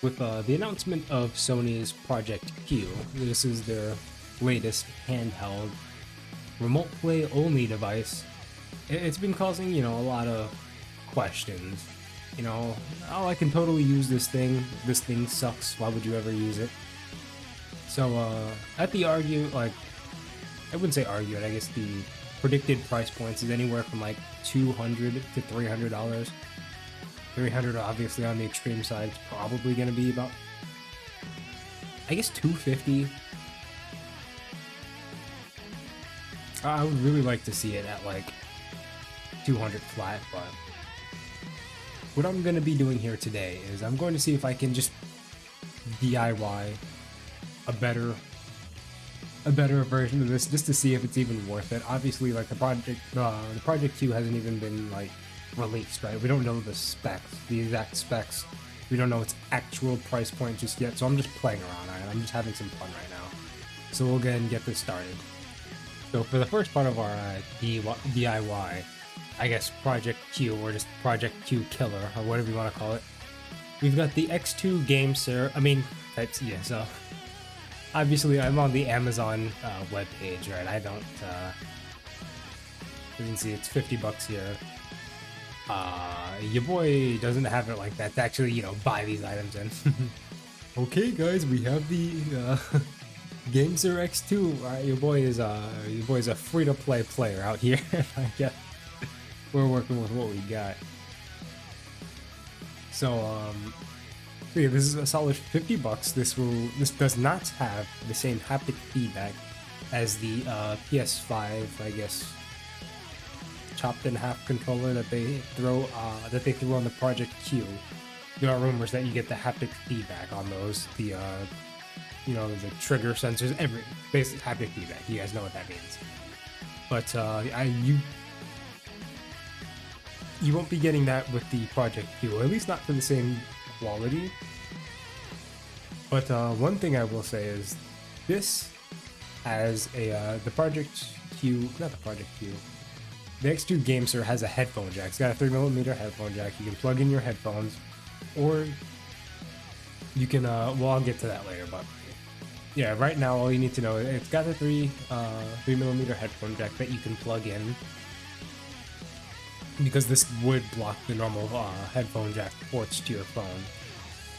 with the announcement of Sony's Project Q. This is their latest handheld remote play only device. It's been causing, a lot of questions. Oh, I can totally use this thing. This thing sucks. Why would you ever use it? So, at the I wouldn't say argue it. I guess the predicted price points is anywhere from like $200 to $300. 300 obviously on the extreme side. It's probably going to be about, I guess, 250. I would really like to see it at like 200 flat, but what I'm going to be doing here today is I'm going to see if I can just DIY a better version of this, just to see if it's even worth it. Obviously, like the Project Q hasn't even been like released, right? We don't know the specs, the exact specs. We don't know its actual price point just yet, so I'm just playing around, right? I'm just having some fun right now. So we'll go ahead and get this started. So for the first part of our DIY, I guess Project Q, or just Project Q Killer, or whatever you want to call it, we've got the X2 game, sir. So obviously I'm on the Amazon webpage, right? I don't, you can see it's $50 here. Your boy doesn't have it like that to actually, buy these items in. Okay, guys, we have the GameSir X2. All right, your boy is a free-to-play player out here. I guess we're working with what we got. So, yeah, this is a solid $50. This does not have the same haptic feedback as the PS5, I guess, chopped in half controller that they throw on the Project Q. There are rumors that you get the haptic feedback on those, the trigger sensors, every basic haptic feedback. You guys know what that means. But you won't be getting that with the Project Q, or at least not for the same quality. But one thing I will say is this has the Project Q, not the Project Q. The X2 GameSir has a headphone jack. It's got a 3mm headphone jack. You can plug in your headphones, or you can, I'll get to that later, but yeah, right now all you need to know is it's got a 3mm headphone jack that you can plug in, because this would block the normal headphone jack ports to your phone.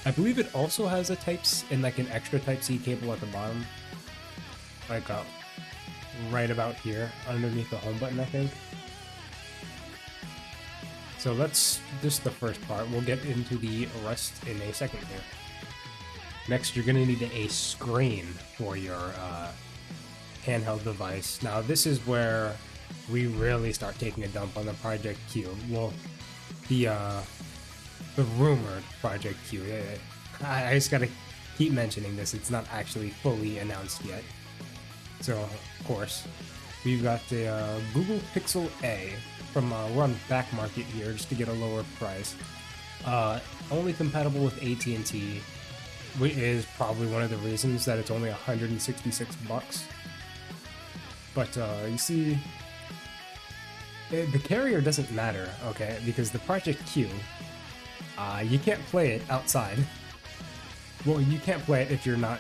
I believe it also has a an extra Type-C cable at the bottom, like right about here, underneath the home button, I think. So that's just the first part. We'll get into the rest in a second here. Next, you're going to need a screen for your handheld device. Now, this is where we really start taking a dump on the Project Q. Well, the rumored Project Q. I just gotta keep mentioning this. It's not actually fully announced yet. So, of course, we've got the Google Pixel A from we're on back market here just to get a lower price. Only compatible with AT&T, which is probably one of the reasons that it's only $166. But you see, the carrier doesn't matter, okay? Because the Project Q, you can't play it outside. Well, you can't play it if you're not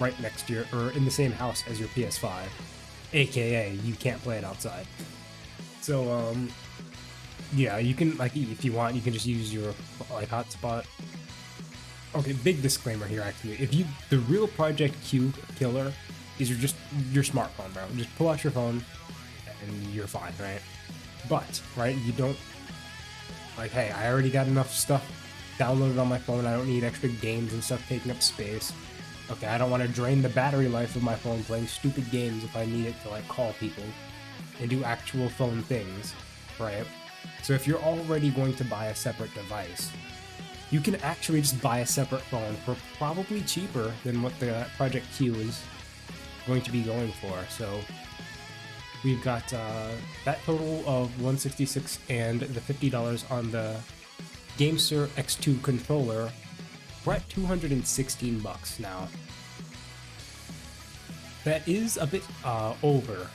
right next to or in the same house as your PS5, aka you can't play it outside. So, yeah, you can, if you want, you can just use your, hotspot. Okay, big disclaimer here, actually. The real Project Q killer is your smartphone, bro. Just pull out your phone, and you're fine, right? But, right, you don't, hey, I already got enough stuff downloaded on my phone. I don't need extra games and stuff taking up space. Okay, I don't want to drain the battery life of my phone playing stupid games if I need it to, call people and do actual phone things, right? So if you're already going to buy a separate device, you can actually just buy a separate phone for probably cheaper than what the Project Q is going to be going for. So we've got that total of $166 and the $50 on the GameSir X2 controller. We're at $216 now. That is a bit over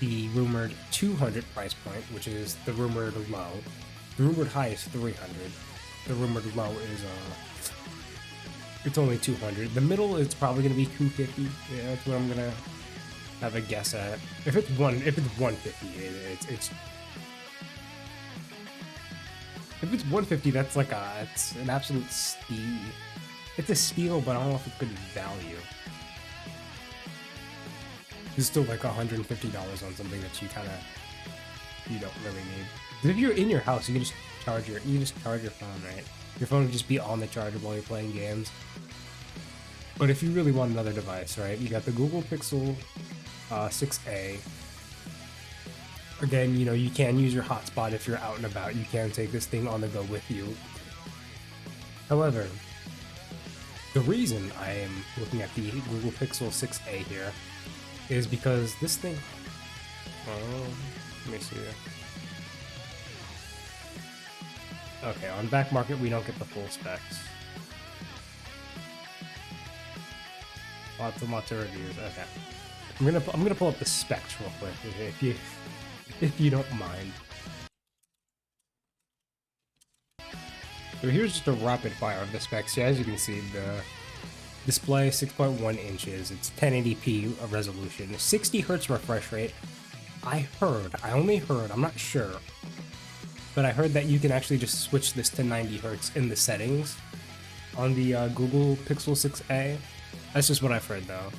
the rumored 200 price point, which is the rumored low. The rumored high is 300. The rumored low is It's only 200. The middle, it's probably gonna be 250. Yeah, that's what I'm gonna have a guess at. If it's 150, it's if it's 150, that's like it's an absolute steal. It's a steal, but I don't know if it's good value. It's still like $150 on something that you don't really need. But if you're in your house, you can just charge your phone, right? Your phone would just be on the charger while you're playing games. But if you really want another device, right? You got the Google Pixel 6a. Again, you know, you can use your hotspot if you're out and about. You can take this thing on the go with you. However, the reason I am looking at the Google Pixel 6a here is because this thing... let me see here. Okay, on back market we don't get the full specs. Lots of reviews. Okay, I'm gonna pull up the specs real quick if you don't mind. So here's just a rapid fire of the specs. So as you can see, the display 6.1 inches. It's 1080p resolution, 60 hertz refresh rate. I only heard, I'm not sure, but I heard that you can actually just switch this to 90 hertz in the settings on the Google Pixel 6a. That's just what I've heard though.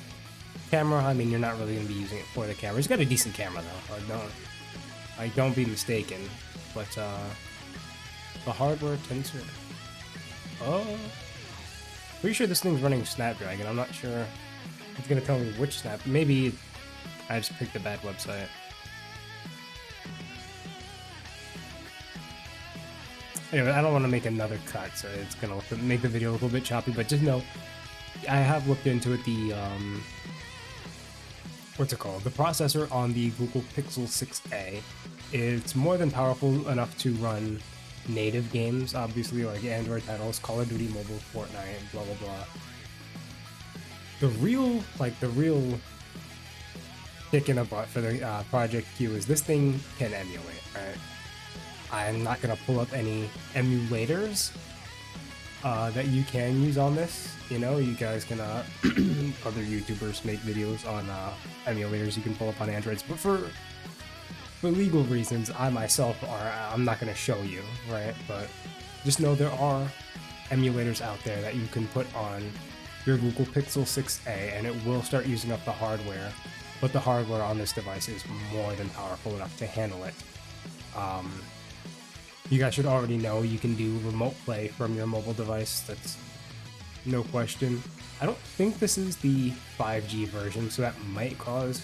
Camera, I mean, you're not really going to be using it for the camera. It's got a decent camera though. I don't be mistaken. But the hardware tensor. Oh, pretty sure this thing's running Snapdragon. I'm not sure. It's going to tell me which Maybe I just picked a bad website. Anyway, I don't want to make another cut, so it's going to make the video a little bit choppy, but just know, I have looked into it, the, what's it called? The processor on the Google Pixel 6a, it's more than powerful enough to run native games, obviously, like Android titles, Call of Duty Mobile, Fortnite, blah, blah, blah. The real kick in the butt for the Project Q is this thing can emulate, right? I'm not going to pull up any emulators that you can use on this. You know, you guys can, other YouTubers make videos on emulators you can pull up on Androids, but for legal reasons, I'm not going to show you, right? But just know there are emulators out there that you can put on your Google Pixel 6a, and it will start using up the hardware, but the hardware on this device is more than powerful enough to handle it. You guys should already know you can do remote play from your mobile device. That's no question. I don't think this is the 5G version, so that might cause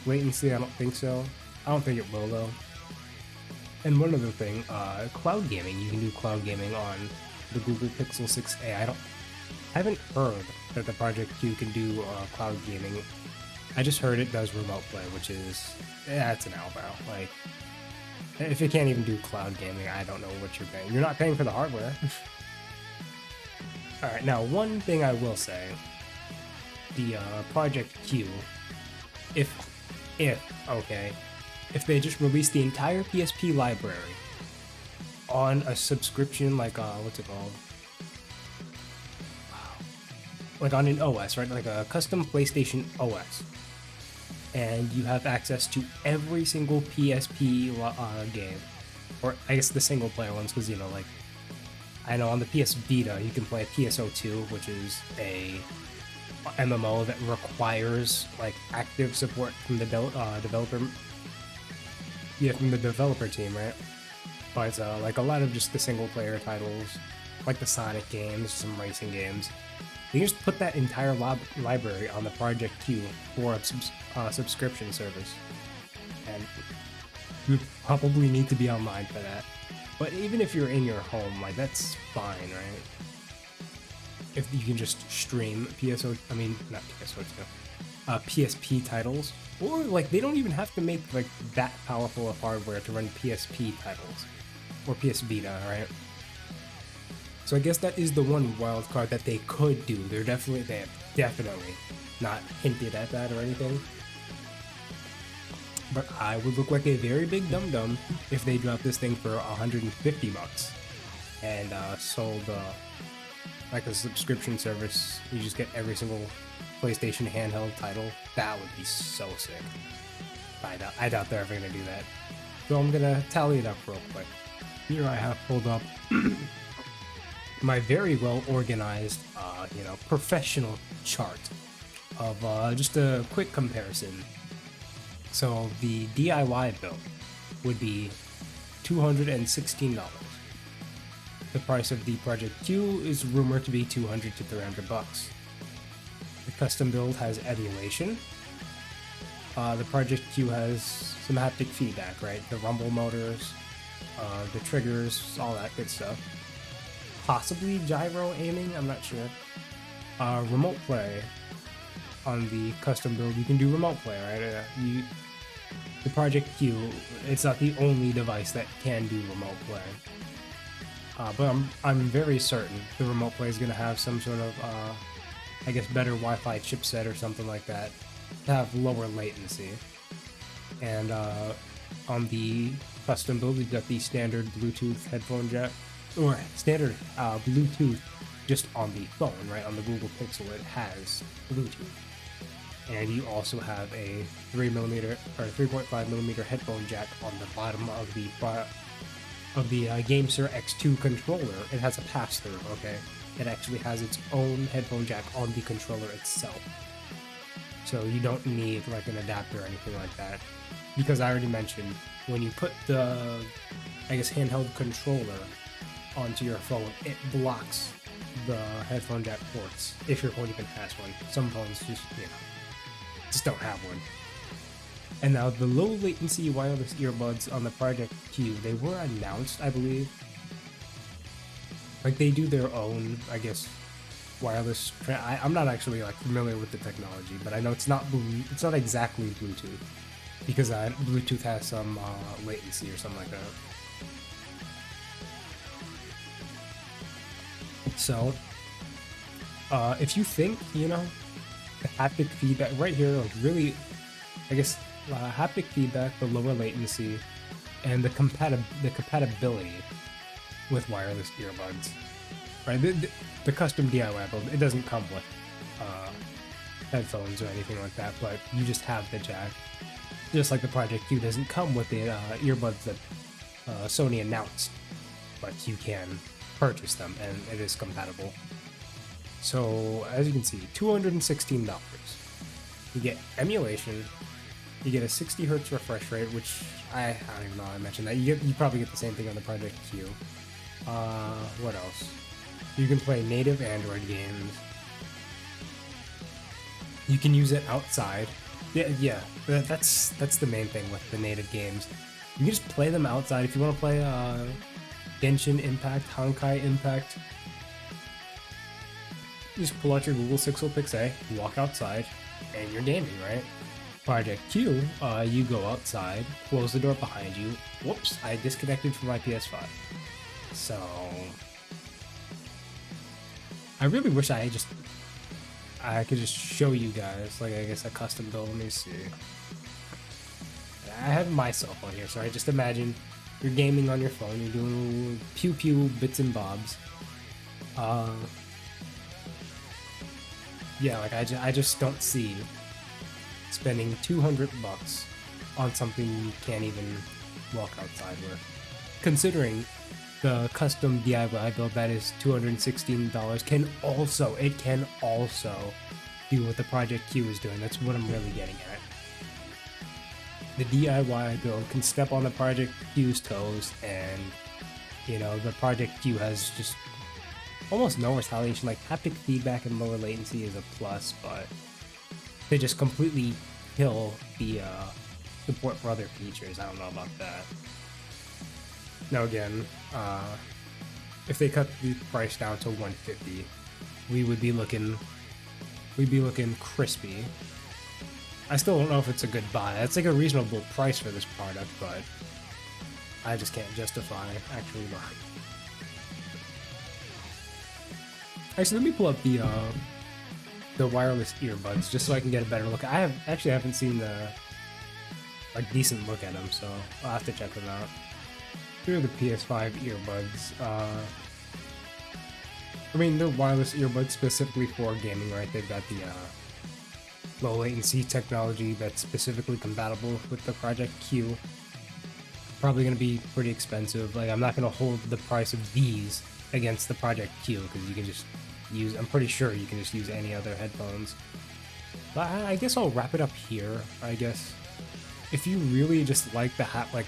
latency. I don't think so. I don't think it will though. And one other thing, cloud gaming. You can do cloud gaming on the Google Pixel 6a. I haven't heard that the Project Q can do cloud gaming. I just heard it does remote play, which is, it's an elbow. Like, if it can't even do cloud gaming, I don't know what you're paying. You're not paying for the hardware. Alright, now one thing I will say, the Project Q, if they just release the entire PSP library on a subscription, like, what's it called? Like on an OS, right? Like a custom PlayStation OS. And you have access to every single PSP game, or I guess the single player ones, because, you know, like, I know on the PS Vita you can play PSO2, which is a MMO that requires like active support from the developer team, right? But like a lot of just the single player titles, like the Sonic games, some racing games. You can just put that entire library on the Project Q for a subscription service, and you probably need to be online for that. But even if you're in your home, like, that's fine, right? If you can just stream PSP titles, or like they don't even have to make like that powerful of hardware to run PSP titles or PS Vita, right? So I guess that is the one wild card that they could do. They have definitely not hinted at that or anything. But I would look like a very big dum-dum if they dropped this thing for $150 and sold like a subscription service. You just get every single PlayStation handheld title. That would be so sick. I doubt they're ever gonna do that. So I'm gonna tally it up real quick. Here I have pulled up my very well organized, professional chart of just a quick comparison. So the DIY build would be $216. The price of the Project Q is rumored to be $200 to $300. The custom build has emulation. The Project Q has some haptic feedback, right? The rumble motors, the triggers, all that good stuff. Possibly gyro aiming, I'm not sure. Remote play. On the custom build, you can do remote play, right? The Project Q, it's not the only device that can do remote play. But I'm very certain the remote play is going to have some sort of, better Wi-Fi chipset or something like that to have lower latency. And on the custom build, you've got the standard Bluetooth headphone jack, or standard Bluetooth just on the phone, right? On the Google Pixel, it has Bluetooth. And you also have a 3mm or 3.5mm headphone jack on the bottom of the GameSir X2 controller. It has a pass-through, okay? It actually has its own headphone jack on the controller itself. So you don't need like an adapter or anything like that. Because I already mentioned, when you put the, handheld controller onto your phone, it blocks the headphone jack ports, if your phone even has one. Some phones just don't have one. And now the low latency wireless earbuds on the Project Q, they were announced, I believe. Like they do their own, wireless. I'm not actually familiar with the technology, but I know it's not exactly Bluetooth, because Bluetooth has some latency or something like that. So, if you think, the haptic feedback right here, really, haptic feedback, the lower latency, and the compatibility with wireless earbuds, right? The custom DIY build, it doesn't come with headphones or anything like that, but you just have the jack. Just like the Project Q doesn't come with the earbuds that Sony announced, but you can purchase them, and it is compatible. So, as you can see, $216. You get emulation, you get a 60 Hz refresh rate, which I don't even know how I mentioned that. You probably get the same thing on the Project Q. What else? You can play native Android games. You can use it outside. Yeah, that's the main thing with the native games. You can just play them outside. If you want to play Genshin Impact, Honkai Impact, you just pull out your Google Pixel, walk outside, and you're gaming, right? Project Q, you go outside, close the door behind you. Whoops, I disconnected from my PS5. So, I really wish I could just show you guys, a custom build. Let me see. I have my cell phone here, so I just imagine you're gaming on your phone, you're doing pew pew bits and bobs. Yeah, I just don't see spending $200 on something you can't even walk outside with. Considering the custom DIY build that is $216 can also do what the Project Q is doing. That's what I'm really getting at. The DIY build can step on the Project Q's toes, and the Project Q has just almost no retaliation. Like haptic feedback and lower latency is a plus, but they just completely kill the support for other features. I don't know about that. Now again, if they cut the price down to $150, we'd be looking crispy. I still don't know if it's a good buy. That's a reasonable price for this product, but I just can't justify actually buying. Actually, let me pull up the wireless earbuds just so I can get a better look. I haven't seen a decent look at them, so I'll have to check them out. Here are the PS5 earbuds. I mean, they're wireless earbuds specifically for gaming, right? They've got the low latency technology that's specifically compatible with the Project Q. Probably going to be pretty expensive. Like, I'm not going to hold the price of these against the Project Q because you can just use, I'm pretty sure you can just use any other headphones. But I guess I'll wrap it up here, I guess. If you really just like the hat, like,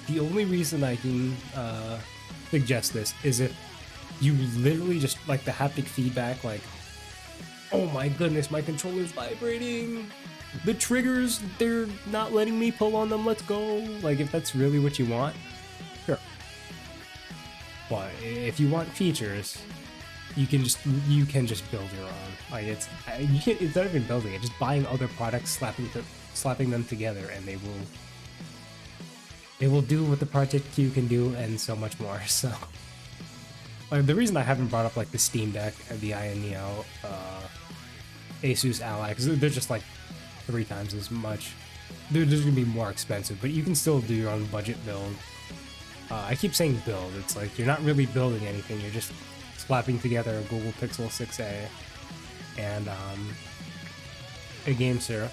the only reason I can suggest this is if you literally just like the haptic feedback, like, oh my goodness, my controller's vibrating. The triggers, they're not letting me pull on them, let's go. Like, if that's really what you want, sure. But if you want features, you can just build your own. Like, it's not even building it, just buying other products, slapping them together, and they will do what the Project Q can do and so much more. So like, the reason I haven't brought up like the Steam Deck and the Aya Neo Asus Ally, because they're just like 3 times as much. They're just gonna be more expensive, but you can still do your own budget build. I keep saying build, it's like you're not really building anything, you're just slapping together a Google Pixel 6a and a GameSir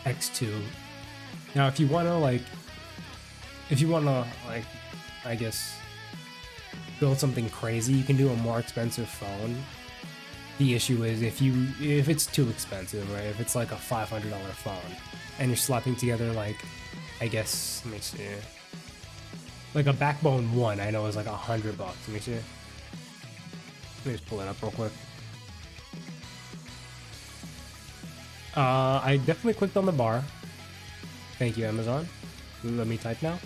X2. Now if you wanna like, I guess, build something crazy, you can do a more expensive phone. The issue is if it's too expensive, right? If it's like a $500 phone and you're slapping together like, I guess, let me see, like a Backbone 1, I know is like $100. Let me see. Let me just pull it up real quick. I definitely clicked on the bar. Thank you, Amazon. Let me type now.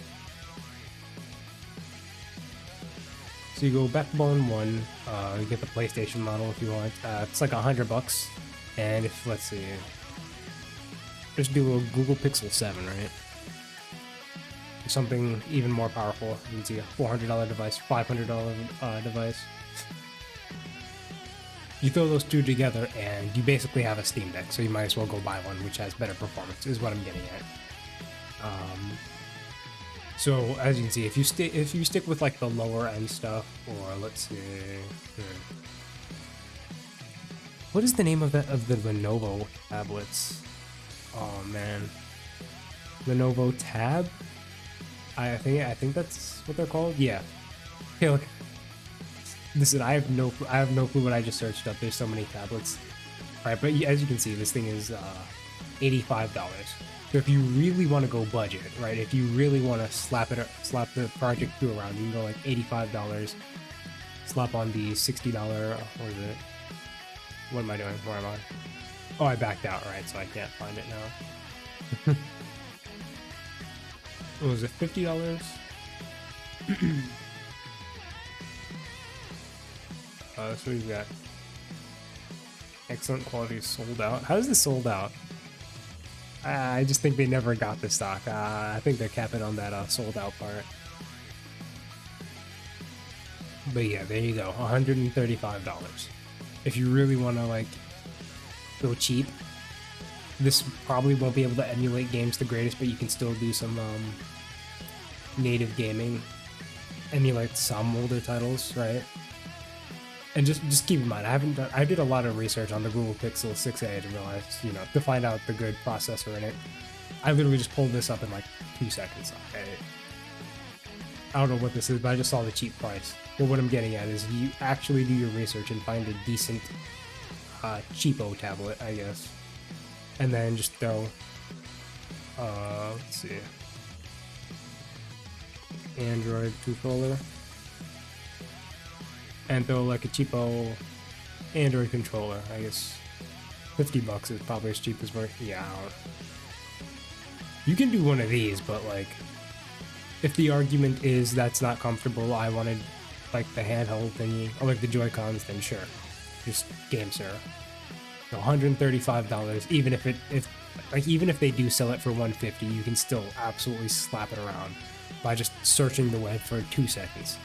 So you go Backbone 1, you get the PlayStation model if you want. It's like $100. And if, let's see, just do a Google Pixel 7, right? Something even more powerful. You can see a $400 device, $500 device. You throw those two together and you basically have a Steam Deck, so you might as well go buy one which has better performance, is what I'm getting at. So as you can see, if you stick with like the lower end stuff, or let's see, what is the name of the Lenovo tablets? Oh man, Lenovo Tab. I think that's what they're called. Yeah. Okay, look. Listen, I have no clue what I just searched up. There's so many tablets. All right, but as you can see, this thing is $85. So if you really want to go budget, right? If you really want to slap the Project Q around, you can go like $85. Slap on the $60. What is it? What am I doing? Where am I? Oh, I backed out, right? So I can't find it now. What was it? $50? So we've got excellent quality sold out. How is this sold out? I just think they never got the stock. I think they're capping on that sold out part. But yeah, there you go, $135. If you really want to like go cheap, this probably won't be able to emulate games the greatest, but you can still do some native gaming, emulate some older titles, right? And just keep in mind, I did a lot of research on the Google Pixel 6a to realize, to find out the good processor in it. I literally just pulled this up in like 2 seconds. Okay. I don't know what this is, but I just saw the cheap price. But what I'm getting at is you actually do your research and find a decent cheapo tablet, I guess. And then just throw, let's see, Android controller. And throw like a cheapo Android controller. I guess $50 is probably as cheap as we're. Yeah, you can do one of these, but like, if the argument is that's not comfortable, I wanted like the handheld thingy or like the Joy-Cons, then sure, just GameSir. So $135. Even if they do sell it for $150, you can still absolutely slap it around by just searching the web for 2 seconds.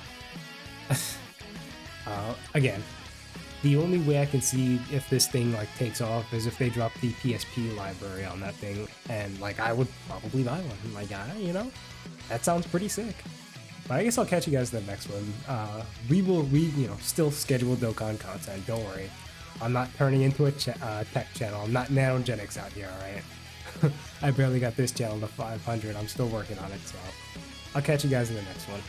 Again, the only way I can see if this thing like takes off is if they drop the PSP library on that thing, and like I would probably buy one. Like, that sounds pretty sick. But I guess I'll catch you guys in the next one. We still schedule Dokkan content. Don't worry. I'm not turning into a tech channel. I'm not nanogenics out here, alright? I barely got this channel to 500. I'm still working on it, so I'll catch you guys in the next one.